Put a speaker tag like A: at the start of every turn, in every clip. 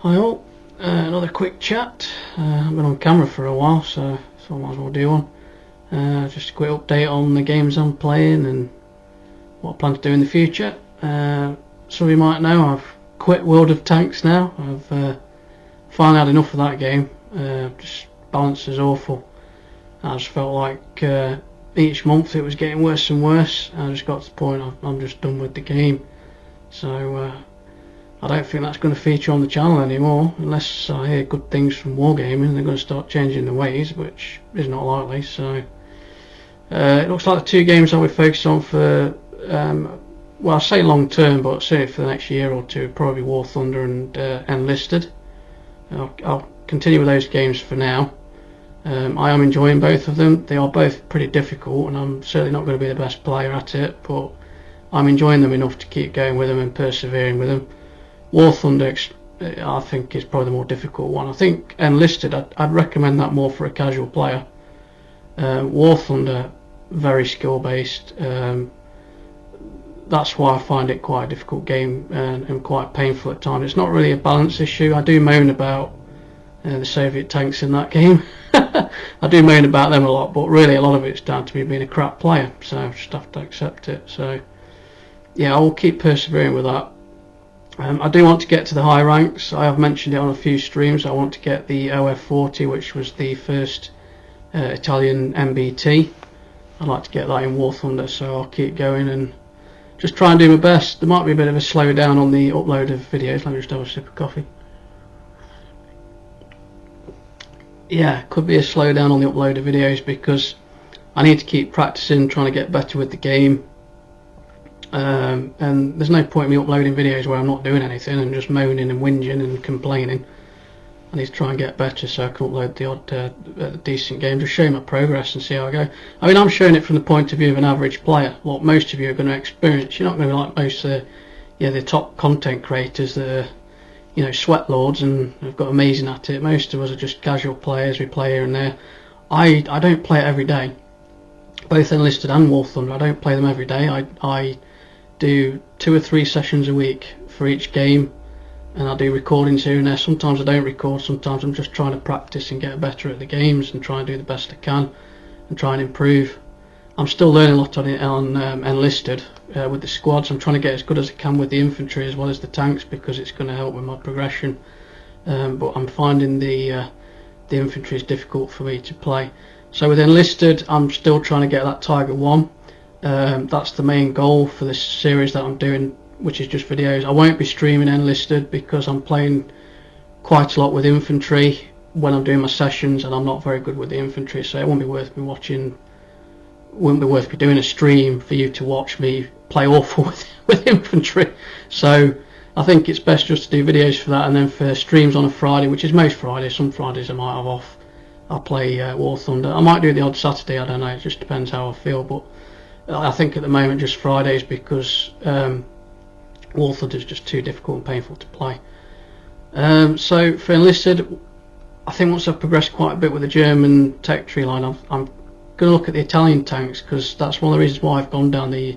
A: Hi all, another quick chat. I've been on camera for a while, so I might as well do one. Just a quick update on the games I'm playing and what I plan to do in the future. Some of you might know I've quit World of Tanks now. I've finally had enough of that game. Just balance is awful. I just felt like each month it was getting worse and worse. I just got to the point I'm just done with the game. So I don't think that's going to feature on the channel anymore unless I hear good things from Wargaming. They're going to start changing the ways, which is not likely. So it looks like the two games I'll be focused on for well, I say long term, but certainly for the next year or two, probably War Thunder and Enlisted. I'll continue with those games for now. I am enjoying both of them. They are both pretty difficult, and I'm certainly not going to be the best player at it, but I'm enjoying them enough to keep going with them and persevering with them. War Thunder, I think, is probably the more difficult one. I think Enlisted, I'd recommend that more for a casual player. War Thunder, very skill based. That's why I find it quite a difficult game and quite painful at times. It's not really a balance issue. I do moan about the Soviet tanks in that game. I do moan about them a lot, but really a lot of it's down to me being a crap player, so I just have to accept it. So yeah, I will keep persevering with that. I do want to get to the high ranks. I have mentioned it on a few streams. I want to get the OF40, which was the first Italian MBT. I'd like to get that in War Thunder, so I'll keep going and just try and do my best. There might be a bit of a slowdown on the upload of videos. Let me just have a sip of coffee. Yeah, could be a slowdown on the upload of videos because I need to keep practicing, trying to get better with the game. And there's no point in me uploading videos where I'm not doing anything and just moaning and whinging and complaining. I need to try and get better so I can upload the odd decent game, just show my progress and see how I go. I mean, I'm showing it from the point of view of an average player. What most of you are going to experience. You're not going to be like most the top content creators that are, sweat lords and have got amazing at it. Most of us are just casual players. We play here and there. I don't play it every day. Both Enlisted and War Thunder, I don't play them every day. I do 2 or 3 sessions a week for each game, and I do recordings here and there. Sometimes I don't record, sometimes I'm just trying to practice and get better at the games and try and do the best I can and try and improve. I'm still learning a lot on Enlisted with the squads. I'm trying to get as good as I can with the infantry as well as the tanks because it's going to help with my progression, but I'm finding the infantry is difficult for me to play. So with Enlisted, I'm still trying to get that Tiger 1. That's the main goal for this series that I'm doing, which is just videos. I won't be streaming Enlisted because I'm playing quite a lot with infantry when I'm doing my sessions, and I'm not very good with the infantry, so it wouldn't be worth me doing a stream for you to watch me play awful with infantry. So I think it's best just to do videos for that, and then for streams on a Friday, which is most Fridays. Some Fridays I might have off, I'll play War Thunder. I might do the odd Saturday, I don't know, it just depends how I feel, but I think at the moment just Fridays because War Thunder is just too difficult and painful to play. So for Enlisted, I think once I've progressed quite a bit with the German tech tree line, I'm going to look at the Italian tanks because that's one of the reasons why I've gone down the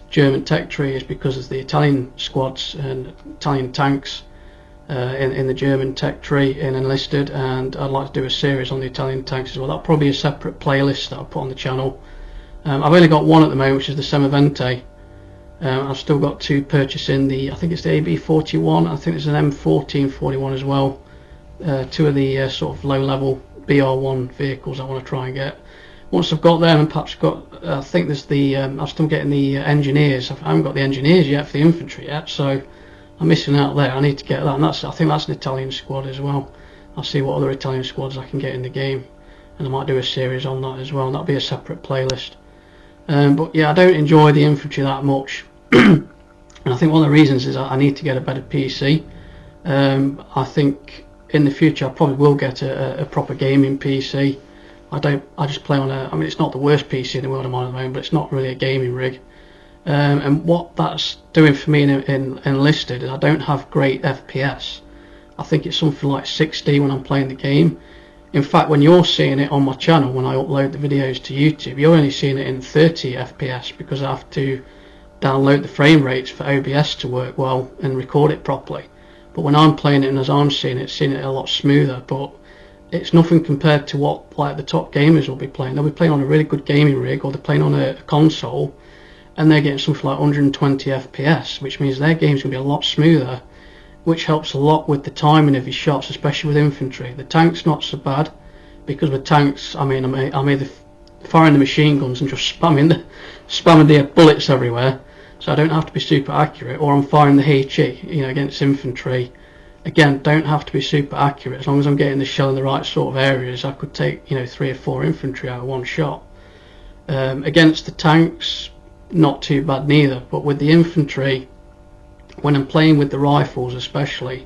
A: German tech tree, is because of the Italian squads and Italian tanks in the German tech tree in Enlisted, and I'd like to do a series on the Italian tanks as well. That'll probably be a separate playlist that I'll put on the channel. I've only got one at the moment, which is the Semivente. I've still got to purchase in I think it's the AB41, I think there's an M1441 as well. 2 of the sort of low level BR1 vehicles I want to try and get. Once I've got them and perhaps got, I think there's I'm still getting the engineers. I haven't got the engineers yet for the infantry yet, so I'm missing out there. I need to get that, and I think that's an Italian squad as well. I'll see what other Italian squads I can get in the game, and I might do a series on that as well, and that'll be a separate playlist. But yeah, I don't enjoy the infantry that much, and I think one of the reasons is I need to get a better PC. I think in the future I probably will get a proper gaming PC. I just play on I mean, it's not the worst PC in the world I'm on at the moment, but it's not really a gaming rig. And what that's doing for me in Enlisted is I don't have great FPS. I think it's something like 60 when I'm playing the game. In fact, when you're seeing it on my channel, when I upload the videos to YouTube, you're only seeing it in 30 FPS because I have to download the frame rates for OBS to work well and record it properly. but when I'm playing it and as I'm seeing it a lot smoother. But it's nothing compared to what like the top gamers will be playing. They'll be playing on a really good gaming rig, or they're playing on a console, and they're getting something like 120 FPS, which means their game's going to be a lot smoother, which helps a lot with the timing of your shots, especially with infantry. The tank's not so bad, because with tanks, I'm either firing the machine guns and just spamming the bullets everywhere, so I don't have to be super accurate, or I'm firing the HE, against infantry. Again, don't have to be super accurate. As long as I'm getting the shell in the right sort of areas, I could take 3 or 4 infantry out of one shot. Against the tanks, not too bad neither. But with the infantry, when I'm playing with the rifles especially,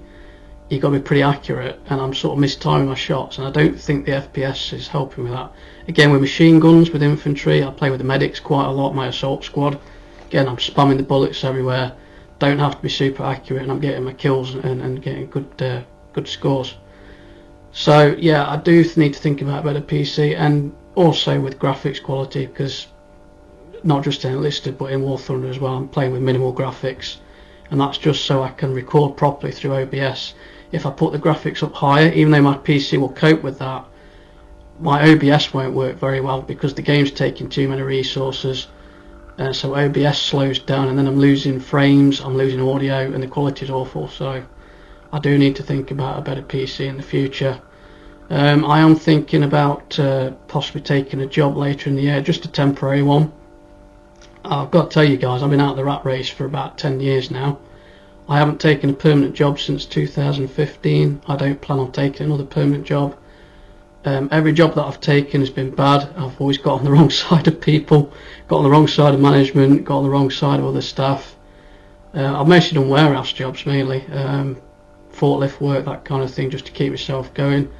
A: you've got to be pretty accurate, and I'm sort of mistiming my shots, and I don't think the FPS is helping with that. Again, with machine guns, with infantry, I play with the medics quite a lot, my assault squad. Again, I'm spamming the bullets everywhere. Don't have to be super accurate, and I'm getting my kills and getting good scores. So yeah, I do need to think about a better PC, and also with graphics quality, because not just in Enlisted but in War Thunder as well, I'm playing with minimal graphics, and that's just so I can record properly through OBS. If I put the graphics up higher, even though my PC will cope with that, my OBS won't work very well, because the game's taking too many resources. So OBS slows down, and then I'm losing frames, I'm losing audio, and the quality is awful. So I do need to think about a better PC in the future. I am thinking about possibly taking a job later in the year, just a temporary one. I've got to tell you guys, I've been out of the rat race for about 10 years now. I haven't taken a permanent job since 2015. I don't plan on taking another permanent job. Every job that I've taken has been bad. I've always got on the wrong side of people, got on the wrong side of management, got on the wrong side of other staff. I've mostly done warehouse jobs mainly, forklift work, that kind of thing, just to keep myself going.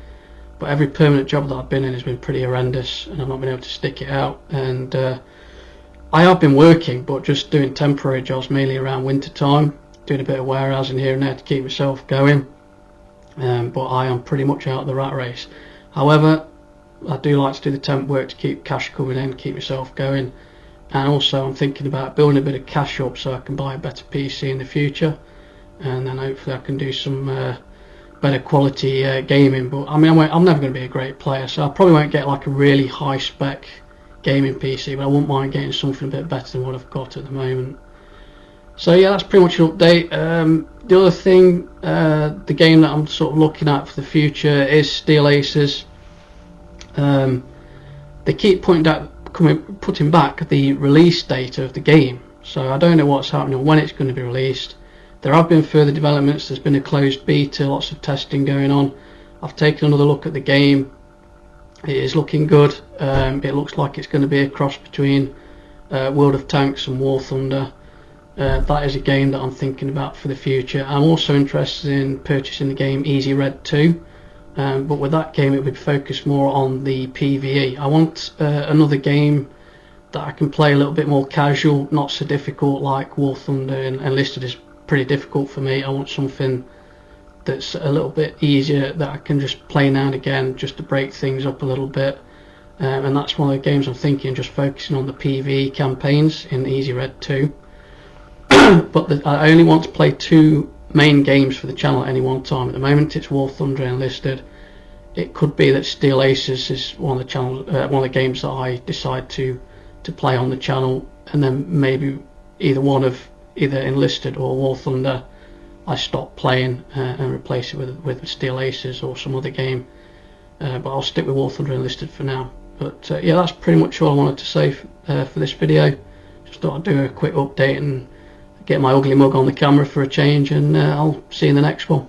A: But every permanent job that I've been in has been pretty horrendous, and I've not been able to stick it out. And I have been working, but just doing temporary jobs mainly around winter time, doing a bit of warehousing here and there to keep myself going. But I am pretty much out of the rat race. However, I do like to do the temp work to keep cash coming in, keep myself going, and also I'm thinking about building a bit of cash up so I can buy a better PC in the future, and then hopefully I can do some better quality gaming. But I mean, I'm never going to be a great player, so I probably won't get like a really high spec gaming PC, but I wouldn't mind getting something a bit better than what I've got at the moment. So yeah, that's pretty much an update. The other thing, the game that I'm sort of looking at for the future is Steel Aces. They keep putting back the release date of the game, so I don't know what's happening or when it's going to be released. There have been further developments. There's been a closed beta, lots of testing going on. I've taken another look at the game. It is looking good. It looks like it's going to be a cross between World of Tanks and War Thunder. That is a game that I'm thinking about for the future. I'm also interested in purchasing the game Easy Red 2, but with that game it would focus more on the PvE. I want another game that I can play a little bit more casual, not so difficult like War Thunder and Enlisted is pretty difficult for me. I want something that's a little bit easier that I can just play now and again, just to break things up a little bit. And that's one of the games I'm thinking, just focusing on the PvE campaigns in Easy Red 2. But I only want to play 2 main games for the channel at any one time. At the moment it's War Thunder and Enlisted. It could be that Steel Aces is one of the games that I decide to play on the channel, and then maybe either Enlisted or War Thunder I stop playing and replace it with Steel Aces or some other game. But I'll stick with War Thunder and Enlisted for now. But yeah, that's pretty much all I wanted to say for this video. Just thought I'd do a quick update and get my ugly mug on the camera for a change, and I'll see you in the next one.